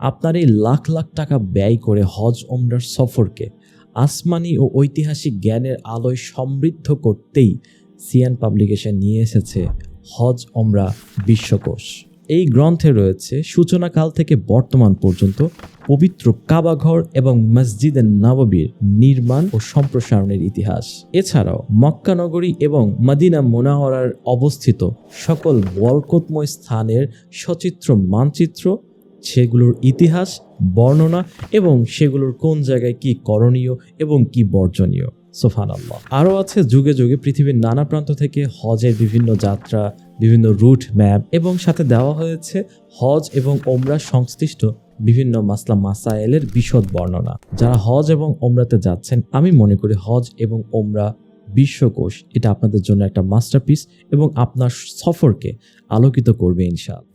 আপনার এই লাখ লাখ টাকা ব্যয় করে হজ ওমরার সফরকে আসমানি ও ঐতিহাসিক জ্ঞানের আলোয় সমৃদ্ধ করতেই সিয়ান পাবলিকেশন নিয়ে এসেছে হজ ওমরা বিশ্বকোষ। এই গ্রন্থে রয়েছে সূচনাকাল থেকে বর্তমান পর্যন্ত পবিত্র কাবাঘর এবং মসজিদে নববীর নির্মাণ ও সম্প্রসারণের ইতিহাস। এছাড়াও মক্কা নগরী এবং মদিনা মুনাওয়ারার অবস্থিত সকল বরকতময় স্থানের সচিত্র মানচিত্র, সেগুলোর ইতিহাস বর্ণনা এবং সেগুলোর কোন জায়গায় কি করণীয় এবং কি বর্জনীয়। সুবহানাল্লাহ। আরও আছে যুগে যুগে পৃথিবীর নানা প্রান্ত থেকে হজের বিভিন্ন যাত্রা, বিভিন্ন রুট ম্যাপ এবং সাথে দেওয়া হয়েছে হজ এবং ওমরা সংশ্লিষ্ট বিভিন্ন মাসলা মাসায়েলের বিশদ বর্ণনা। যারা হজ এবং ওমরাতে যাচ্ছেন, আমি মনে করি হজ এবং ওমরা বিশ্বকোষ এটা আপনাদের জন্য একটা মাস্টারপিস এবং আপনার সফরকে আলোকিত করবে ইনশাআল্লাহ।